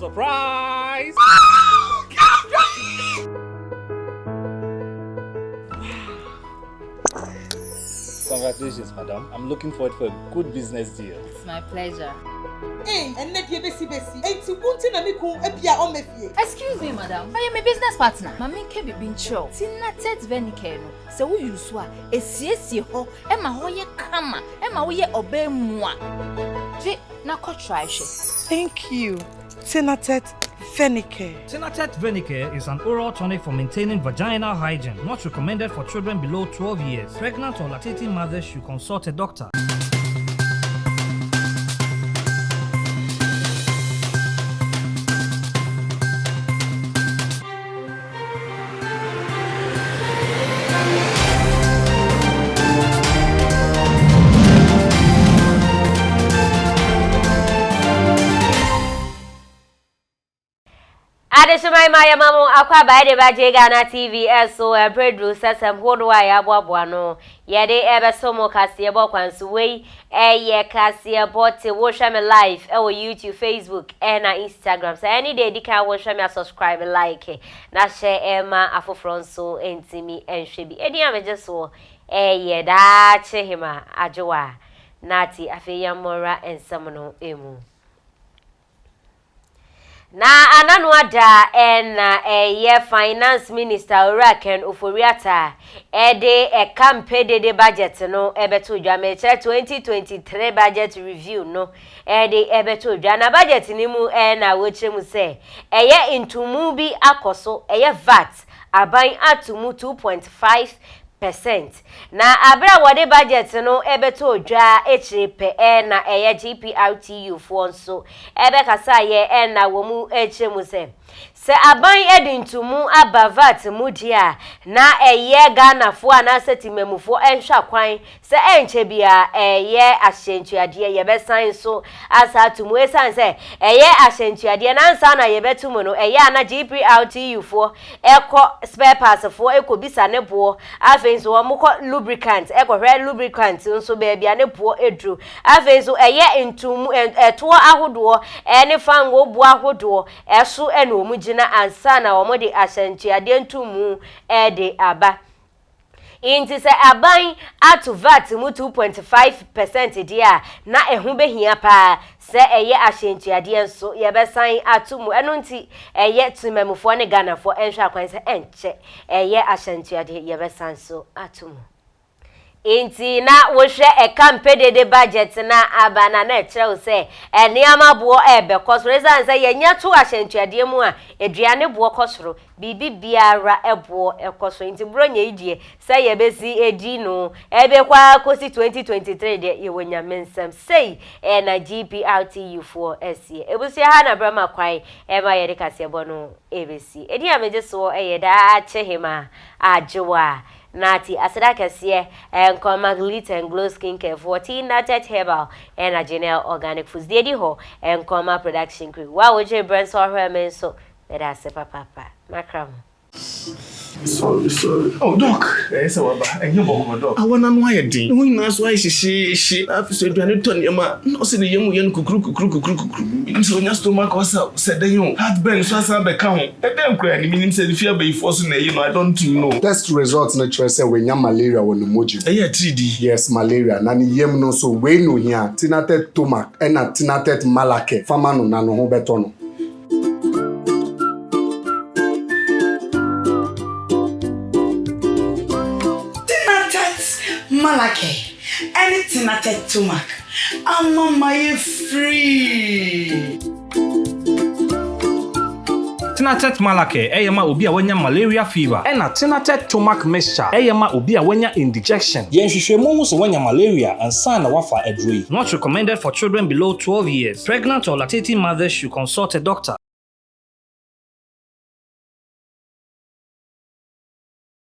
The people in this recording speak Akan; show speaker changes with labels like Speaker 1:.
Speaker 1: Surprise! Congratulations, madam. I'm looking forward for a good business deal.
Speaker 2: It's my pleasure. Excuse me, madam. I am a business partner. Mami kebi bincho. Tinatet venicare. So we use wa. Esi ho. Emma hoye kama. Emma hoye obe mwa. Je na ko try she.
Speaker 3: Thank you. Tinatet Venicare.
Speaker 4: Tinatet Venicare is an oral tonic for maintaining vaginal hygiene, not recommended for children below 12 years. Pregnant or lactating mothers should consult a doctor.
Speaker 5: Adeshimai Maya Mamu akwa baide baje Ghana TV so producer sam hodwa ya boaboa no ye de ebe somo kase bo kwanso wei ye kase bote wo hwa me live e wo YouTube, Facebook na Instagram. So any day dika wo hwa me subscribe, like na share ma afofro so entimi enhwe bi edi ameje so ye da chehima ajowa nati afeya mora ensam no emu. Na ananwada ye finance minister Uraken Oforiata de campaign de budget no ebeto dwameche 2023 budget review no de ebeto dwa na budget ni mu na wochemu se eye intumu bi akoso eye VAT aban atumu 2.5%. Na abra wade budget no ebeto dwa echipe na eye GPRTU fo nso ebe kasa ye na womu echemu se aban edintumu abavat mudia na eye Ghana fo ana setimemufo enhwa kwan se enche bia eye ahyentuade ye besan so asatumu esan se eye ahyentuade na nsa na ye betumu no eye ana GPRTU fo eko spare parts fo ekobisa ne bo afenso womko lubricant ekohwe lubricant nso bebia ne bo edru afenso eye intumu eto ahodo ene fango bu ahodo eso ene omugina ansa na womode ahyentuade ntumu de aba inti se aban atu VAT mu 2.5% dia na ehu behia pa se eye ahyentuade enso ye besan atu mu eno nti eye timemufo ne Ghanafo enhwa kwan se enche eye ahyentuade ye besan so atu mu inti na wo hwe campaign de budget na abana na ekyerɛw se eniama bo ebe kosoro se yenya to ahyentuade mu a eduane bo kosoro bibi biara ebo ekosoro inti bronya idie se ye besi edi no ebe kwa kosi 2023 de ye wonya mensem sei na GPRTU for SC ebusi ha na brama kwai ema ye de kase bo no ebesi edi ameje so da chehima ajowa Nati asida kesiye nkoma glitter and glow skincare 14 natet herbal and a general organic foods dedi ho nkoma production crew wa woje brand so hwe so beda se papa makram.
Speaker 6: Sorry. Oh, Doc. Yes, and you walk, Doc. I want to know it. Who knows why she after 20 ton yama. No, see the young kuku. So your stomach was up, said the young. Had been so some account. A damn cranny meaning said if you be forcing I don't know.
Speaker 7: Test results na say when you malaria on the moji.
Speaker 6: Yeah, 3D.
Speaker 7: Yes, malaria. Nani yem no so we no here. Tinatet tomac and a tinatet malake. Famano nano ho betono.
Speaker 3: Malake, anything I take to Mac. I'm on my free.
Speaker 4: Tinatet Malake, eyema obi a wanya malaria fever. Ena Tinatet Tomac mixture, eyema obi a wanya indigestion.
Speaker 8: Yenhwehwemu hu so wanya malaria ansa na wafa edroi.
Speaker 4: Not recommended for children below 12 years. Pregnant or lactating mothers should consult a doctor.